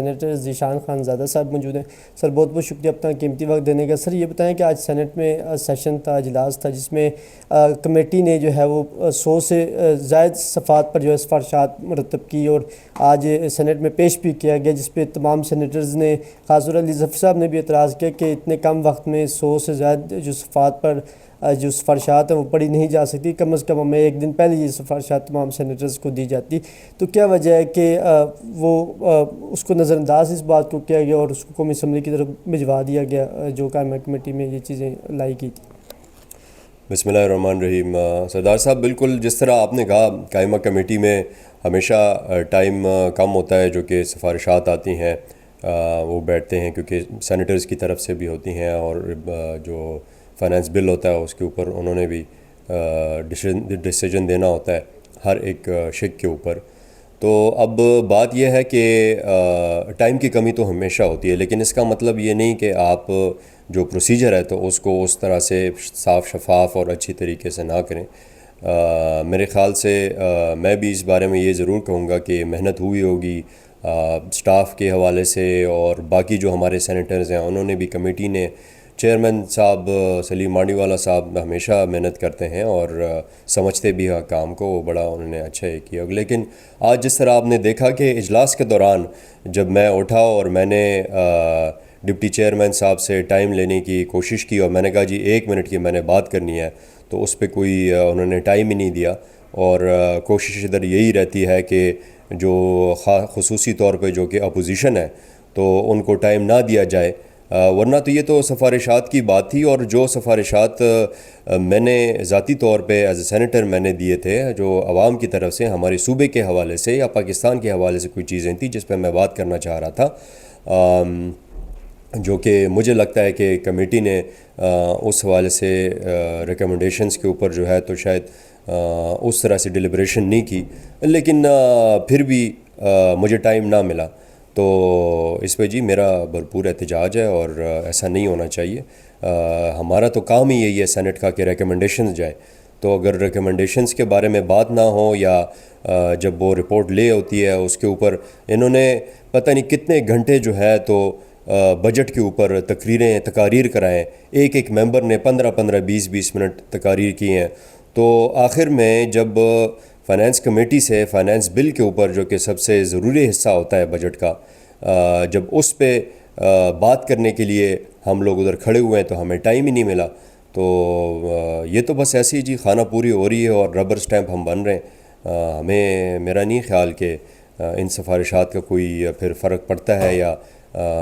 Senator Zeeshan Khan زادہ صاحب موجود ہیں. سر بہت بہت شکریہ اپنا قیمتی وقت دینے کا. سر یہ بتائیں کہ آج سینٹ میں سیشن تھا, اجلاس تھا, جس میں کمیٹی نے جو ہے وہ 100 سے زائد صفحات پر جو ہے سفارشات مرتب کی اور آج سینٹ میں پیش بھی کیا گیا, جس پہ تمام سینیٹرز نے, خاص طور علی ظفر صاحب نے بھی اعتراض کیا کہ اتنے کم وقت میں 100 سے زائد جو صفحات پر جو سفارشات ہیں وہ پڑھی نہیں جا سکتی. کم از کم ہمیں ایک دن پہلے یہ سفارشات تمام سینیٹرز کو دی جاتی. تو کیا وجہ ہے کہ وہ اس کو نظر انداز اس بات کو کیا گیا اور اس کو قومی اسمبلی کی طرف بھجوا دیا گیا جو قائمہ کمیٹی میں یہ چیزیں لائی گئی تھیں؟ بسم اللہ الرحمن الرحیم. سردار صاحب, بالکل جس طرح آپ نے کہا, قائمہ کمیٹی میں ہمیشہ ٹائم کم ہوتا ہے جو کہ سفارشات آتی ہیں وہ بیٹھتے ہیں, کیونکہ سینیٹرز کی طرف سے بھی ہوتی ہیں اور جو فائنانس بل ہوتا ہے اس کے اوپر انہوں نے بھی ڈیسیجن دینا ہوتا ہے ہر ایک شق کے اوپر. تو اب بات یہ ہے کہ ٹائم کی کمی تو ہمیشہ ہوتی ہے, لیکن اس کا مطلب یہ نہیں کہ آپ جو پروسیجر ہے تو اس کو اس طرح سے صاف شفاف اور اچھی طریقے سے نہ کریں. میرے خیال سے میں بھی اس بارے میں یہ ضرور کہوں گا کہ محنت ہوئی ہوگی سٹاف کے حوالے سے, اور باقی جو ہمارے سینیٹرز ہیں انہوں نے بھی, کمیٹی نے, چیئرمین صاحب سلیم مانڈی والا صاحب ہمیشہ محنت کرتے ہیں اور سمجھتے بھی ہیں کام کو, وہ بڑا انہوں نے اچھا کیا. لیکن آج جس طرح آپ نے دیکھا کہ اجلاس کے دوران جب میں اٹھا اور میں نے ڈپٹی چیئرمین صاحب سے ٹائم لینے کی کوشش کی اور میں نے کہا جی 1 منٹ کی میں نے بات کرنی ہے, تو اس پہ کوئی انہوں نے ٹائم ہی نہیں دیا. اور کوشش ادھر یہی رہتی ہے کہ جو خصوصی طور پہ جو کہ اپوزیشن ہے تو ان کو ٹائم نہ دیا جائے, ورنہ تو یہ تو سفارشات کی بات تھی. اور جو سفارشات میں نے ذاتی طور پہ ایز اے سینیٹر میں نے دیے تھے, جو عوام کی طرف سے ہمارے صوبے کے حوالے سے یا پاکستان کے حوالے سے کوئی چیزیں تھیں جس پہ میں بات کرنا چاہ رہا تھا, جو کہ مجھے لگتا ہے کہ کمیٹی نے اس حوالے سے ریکمنڈیشنز کے اوپر جو ہے تو شاید اس طرح سے ڈیلیبریشن نہیں کی, لیکن پھر بھی مجھے ٹائم نہ ملا. تو اس پہ جی میرا بھرپور احتجاج ہے اور ایسا نہیں ہونا چاہیے. ہمارا تو کام ہی یہی ہے سینٹ کا کہ ریکمنڈیشنز جائے, تو اگر ریکمنڈیشنز کے بارے میں بات نہ ہو یا جب وہ رپورٹ لے ہوتی ہے اس کے اوپر انہوں نے پتہ نہیں کتنے گھنٹے جو ہے تو بجٹ کے اوپر تقاریر کرائیں, ایک ممبر نے 15-20 منٹ تقاریر کی ہیں. تو آخر میں جب فائنانس کمیٹی سے فائنانس بل کے اوپر جو کہ سب سے ضروری حصہ ہوتا ہے بجٹ کا, جب اس پہ بات کرنے کے لیے ہم لوگ ادھر کھڑے ہوئے ہیں تو ہمیں ٹائم ہی نہیں ملا. تو یہ تو بس ایسی جی خانہ پوری ہو رہی ہے اور ربر سٹیمپ ہم بن رہے ہیں. میرا نہیں خیال کہ ان سفارشات کا کوئی پھر فرق پڑتا ہے یا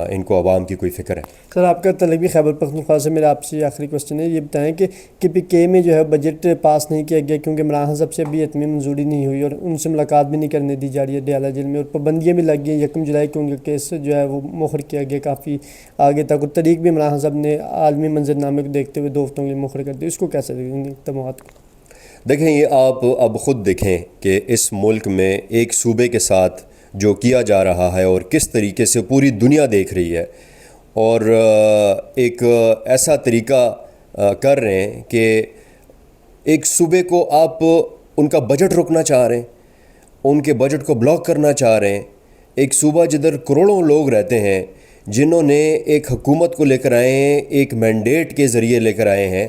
ان کو عوام کی کوئی فکر ہے. سر آپ کا طلبی خیبر پختونخوا سے میرا آپ سے آخری کوشچن ہے, یہ بتائیں کہ پی کے میں جو ہے بجٹ پاس نہیں کیا گیا کیونکہ عمران خان صاحب سے ابھی حتمی منظوری نہیں ہوئی اور ان سے ملاقات بھی نہیں کرنے دی جا رہی ہے ڈیالہ جیل میں, اور پابندیاں بھی لگ گئی ہیں. 1 جولائی کو ان کا کیس جو ہے وہ مؤخر کیا گیا کافی آگے تک, اور تاریخ بھی عمران خان صاحب نے عالمی منظرنامے کو دیکھتے ہوئے 2 ہفتوں کے لیے مؤخر کر دی. اس کو کیسے دیکھیں گے اقدامات کو؟ دیکھیں, یہ آپ اب خود دیکھیں کہ اس ملک میں ایک صوبے کے ساتھ جو کیا جا رہا ہے اور کس طریقے سے پوری دنیا دیکھ رہی ہے, اور ایک ایسا طریقہ کر رہے ہیں کہ ایک صوبے کو آپ ان کا بجٹ روکنا چاہ رہے ہیں, ان کے بجٹ کو بلاک کرنا چاہ رہے ہیں. ایک صوبہ جدھر کروڑوں لوگ رہتے ہیں جنہوں نے ایک حکومت کو لے کر آئے ہیں, ایک مینڈیٹ کے ذریعے لے کر آئے ہیں,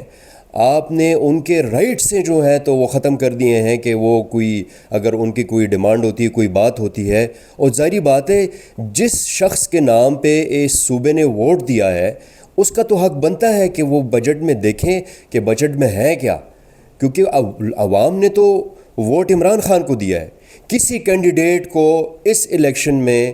آپ نے ان کے رائٹ سے جو ہے تو وہ ختم کر دیے ہیں کہ وہ کوئی اگر ان کی کوئی ڈیمانڈ ہوتی ہے, کوئی بات ہوتی ہے, اور ظاہری بات ہے جس شخص کے نام پہ اس صوبے نے ووٹ دیا ہے اس کا تو حق بنتا ہے کہ وہ بجٹ میں دیکھیں کہ بجٹ میں ہے کیا, کیونکہ عوام نے تو ووٹ عمران خان کو دیا ہے. کسی کینڈیڈیٹ کو اس الیکشن میں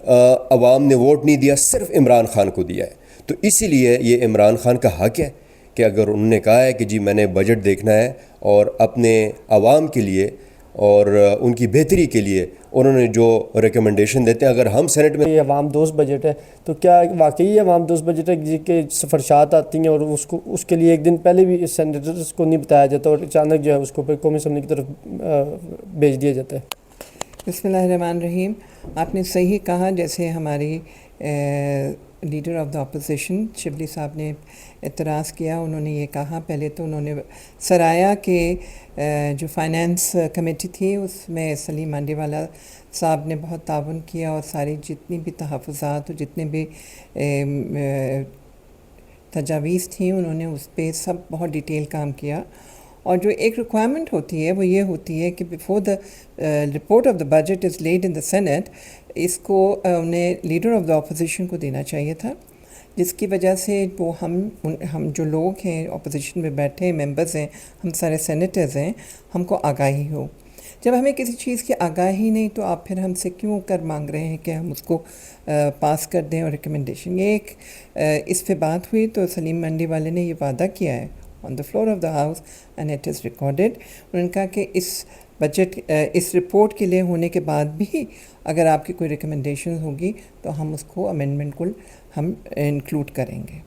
عوام نے ووٹ نہیں دیا, صرف عمران خان کو دیا ہے. تو اسی لیے یہ عمران خان کا حق ہے کہ اگر انہوں نے کہا ہے کہ جی میں نے بجٹ دیکھنا ہے اور اپنے عوام کے لیے اور ان کی بہتری کے لیے انہوں نے جو ریکمنڈیشن دیتے ہیں, اگر ہم سینٹ میں یہ عوام دوست بجٹ ہے تو کیا واقعی یہ عوام دوست بجٹ ہے جس کے سفارشات آتی ہیں اور اس کے لیے ایک دن پہلے بھی سینیٹرز کو نہیں بتایا جاتا اور اچانک جو ہے اس کو پھر قومی اسمبلی کی طرف بھیج دیا جاتا ہے؟ بسم اللہ الرحمن الرحیم. آپ نے صحیح کہا, جیسے ہماری leader of the opposition Shibli صاحب نے اعتراض کیا. انہوں نے یہ کہا, پہلے تو انہوں نے سرایا کے جو فائنانس کمیٹی تھی اس میں سلیم مانڈی والا صاحب نے بہت تعاون کیا, اور ساری جتنی بھی تحفظات اور جتنے بھی تجاویز تھیں انہوں نے اس پہ سب بہت ڈیٹیل کام کیا. اور جو ایک ریکوائرمنٹ ہوتی ہے وہ یہ ہوتی ہے کہ before the report of the budget is laid in the senate, اس کو انہیں لیڈر آف دا اپوزیشن کو دینا چاہیے تھا, جس کی وجہ سے وہ ہم جو لوگ ہیں اپوزیشن میں بیٹھے ہیں, ممبرز ہیں, ہم سارے سینیٹرز ہیں, ہم کو آگاہی ہو. جب ہمیں کسی چیز کی آگاہی نہیں تو آپ پھر ہم سے کیوں کر مانگ رہے ہیں کہ ہم اس کو پاس کر دیں اور ریکمنڈیشن. یہ ایک اس پہ بات ہوئی تو سلیم منڈی والے نے یہ وعدہ کیا ہے on the floor of the house and it is recorded. انہوں نے کہا کہ اس بجٹ اس رپورٹ کے لیے ہونے کے بعد بھی اگر آپ کی کوئی ریکمنڈیشن ہوگی تو ہم اس کو امینڈمنٹ کو ہم انکلوڈ کریں گے.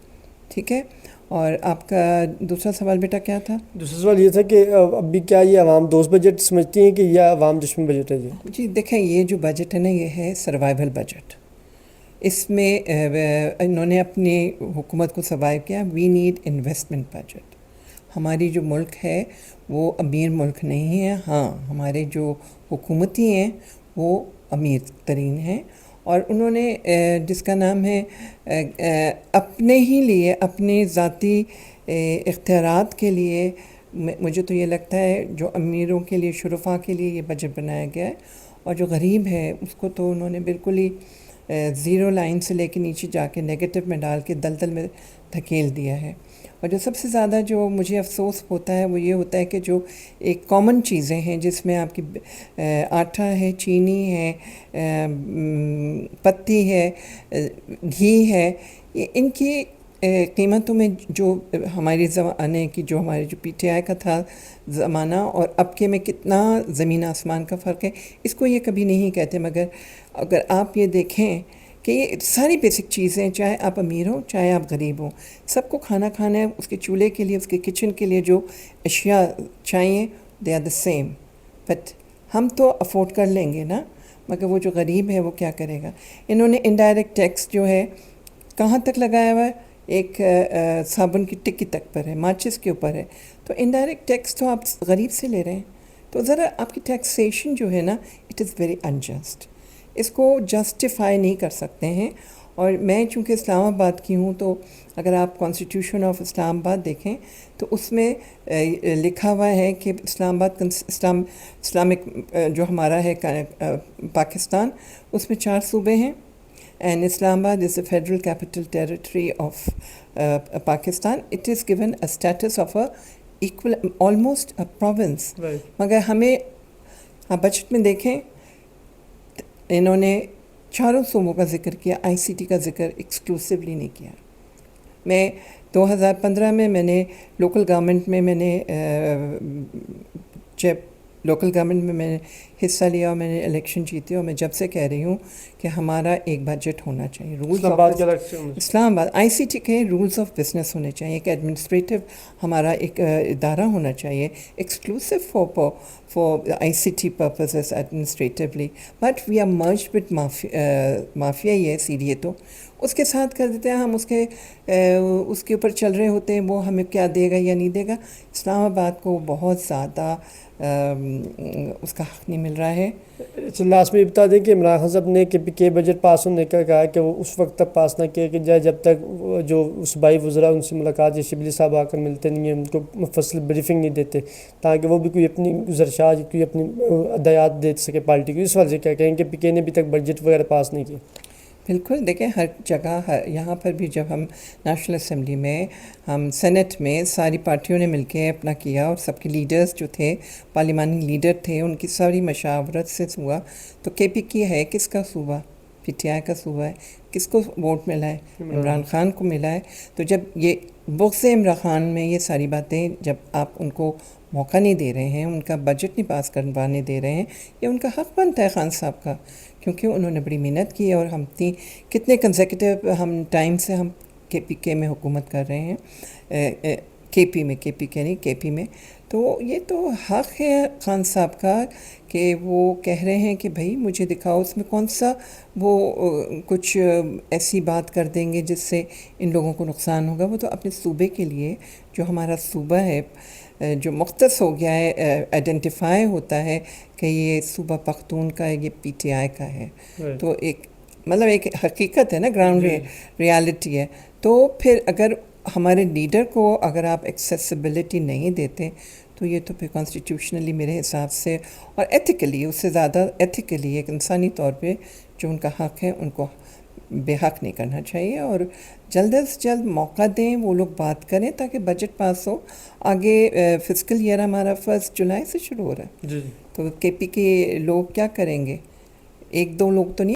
ٹھیک ہے. اور آپ کا دوسرا سوال بیٹا کیا تھا؟ دوسرا سوال یہ تھا کہ ابھی کیا یہ عوام دوست بجٹ سمجھتی ہیں کہ یہ عوام دشمن بجٹ ہے؟ جی دیکھیں, یہ جو بجٹ ہے نا یہ ہے سروائیول بجٹ. اس میں انہوں نے اپنی حکومت کو سروائیو کیا. We need investment budget. ہماری جو ملک ہے وہ امیر ملک نہیں ہے. ہاں ہمارے جو حکومتی ہیں وہ امیر ترین ہیں, اور انہوں نے جس کا نام ہے اپنے ہی لیے اپنے ذاتی اختیارات کے لیے, مجھے تو یہ لگتا ہے جو امیروں کے لیے شرفاء کے لیے یہ بجٹ بنایا گیا ہے, اور جو غریب ہے اس کو تو انہوں نے بالکل ہی زیرو لائن سے لے کے نیچے جا کے نیگیٹو میں ڈال کے دلدل میں دھکیل دیا ہے. اور جو سب سے زیادہ جو مجھے افسوس ہوتا ہے وہ یہ ہوتا ہے کہ جو ایک کامن چیزیں ہیں جس میں آپ کی آٹا ہے, چینی ہے, پتی ہے, گھی ہے, ان کی قیمتوں میں جو ہماری زمانے کی جو ہمارے جو پی ٹی آئی کا تھا زمانہ اور اب کے میں کتنا زمین آسمان کا فرق ہے, اس کو یہ کبھی نہیں کہتے. مگر اگر آپ یہ دیکھیں کہ یہ ساری بیسک چیزیں, چاہے آپ امیر ہوں چاہے آپ غریب ہوں, سب کو کھانا کھانا ہے, اس کے چولہے کے لیے, اس کے کچن کے لیے جو اشیاء چاہیے they are the same. But ہم تو افورڈ کر لیں گے نا, مگر وہ جو غریب ہے وہ کیا کرے گا. انہوں نے انڈائریکٹ ٹیکس جو ہے کہاں تک لگایا ہوا ہے, ایک صابن کی ٹکی تک پر ہے, ماچس کے اوپر ہے. تو انڈائریکٹ ٹیکس تو آپ غریب سے لے رہے ہیں, تو ذرا آپ کی ٹیکسیشن جو ہے نا اٹ از ویری انجسٹ. اس کو جسٹیفائی نہیں کر سکتے ہیں. اور میں چونکہ اسلام آباد کی ہوں تو اگر آپ کانسٹیٹیوشن آف اسلام آباد دیکھیں تو اس میں لکھا ہوا ہے کہ اسلام آباد اسلامک جو ہمارا ہے پاکستان, اس میں 4 صوبے ہیں, اینڈ اسلام آباد از the federal capital territory of Pakistan. It is given a status of a equal, almost a province. مگر ہمیں آپ بجٹ میں دیکھیں انہوں نے 4 صوبوں کا ذکر کیا, آئی سی ٹی کا ذکر ایکسکلوسیولی نہیں کیا. میں 2015 میں نے لوکل گورنمنٹ میں لوکل گورنمنٹ میں میں نے حصہ لیا اور میں نے الیکشن جیتی, اور میں جب سے کہہ رہی ہوں کہ ہمارا ایک بجٹ ہونا چاہیے. Islamabad I C T کے رولز آف بزنس ہونے چاہیے, ایک ایڈمنسٹریٹو ہمارا ایک ادارہ ہونا چاہیے exclusive for I C T purposes administratively. But we are merged with mafia ہی ہے سی ڈی اے, تو اس کے ساتھ کر دیتے ہیں ہم, اس کے اوپر چل رہے ہوتے ہیں, وہ ہمیں کیا دے گا یا نہیں دے گا. اسلام آباد کو بہت زیادہ اس کا حق نہیں مل رہا ہے. لاسٹ میں بتا دیں کہ عمران خان صاحب نے کے بجٹ پاس ہونے کا کہا کہ وہ اس وقت تک پاس نہ کیا کہ جب تک جو صوبائی وزراء ان سے ملاقات یا شبلی صاحب آ کر ملتے نہیں ہیں, ان کو مفصل بریفنگ نہیں دیتے تاکہ وہ بھی کوئی اپنی گزارشات کوئی اپنی ہدایات دے سکے پارٹی کو. اس وجہ سے کیا کہیں کہ پی کے نے ابھی تک بجٹ وغیرہ پاس نہیں کیا. بالکل دیکھیں ہر جگہ یہاں پر بھی جب ہم نیشنل اسمبلی میں ہم سینٹ میں ساری پارٹیوں نے مل کے اپنا کیا, اور سب کے لیڈرز جو تھے پارلیمانی لیڈر تھے ان کی ساری مشاورت سے ہوا. تو کے پی کی ہے کس کا صوبہ, پی ٹی آئی کا صوبہ ہے, کس کو ووٹ ملا ہے, عمران خان کو ملا ہے. تو جب یہ بغض عمران خان میں یہ ساری باتیں جب آپ ان کو موقع نہیں دے رہے ہیں, ان کا بجٹ نہیں پاس کروانے دے رہے ہیں, یہ ان کا حق بنتا ہے خان صاحب کا, کیونکہ انہوں نے بڑی محنت کی ہے. اور ہم کتنے کنزیکٹیو ہم ٹائم سے ہم کے پی کے میں حکومت کر رہے ہیں, کے پی میں تو یہ تو حق ہے خان صاحب کا کہ وہ کہہ رہے ہیں کہ بھائی مجھے دکھاؤ اس میں کون سا وہ کچھ ایسی بات کر دیں گے جس سے ان لوگوں کو نقصان ہوگا. وہ تو اپنے صوبے کے لیے جو ہمارا صوبہ ہے جو مختص ہو گیا ہے آئیڈینٹیفائی ہوتا ہے کہ یہ صوبہ پختون کا ہے, یہ پی ٹی آئی کا ہے. تو ایک مطلب ایک حقیقت ہے نا, گراؤنڈ ریالٹی ہے. تو پھر اگر ہمارے لیڈر کو اگر آپ ایکسیسیبلٹی نہیں دیتے تو یہ تو پھر کانسٹیٹیوشنلی میرے حساب سے اور ایتھیکلی, اس سے زیادہ ایتھیکلی ایک انسانی طور پہ جو ان کا حق ہے ان کو بے حق نہیں کرنا چاہیے. اور جلد از جلد موقع دیں, وہ لوگ بات کریں تاکہ بجٹ پاس ہو. آگے فسکل ایئر ہمارا 1 جولائی سے شروع ہو رہا ہے. تو کے پی کے لوگ کیا کریں گے؟ 1-2 لوگ تو نہیں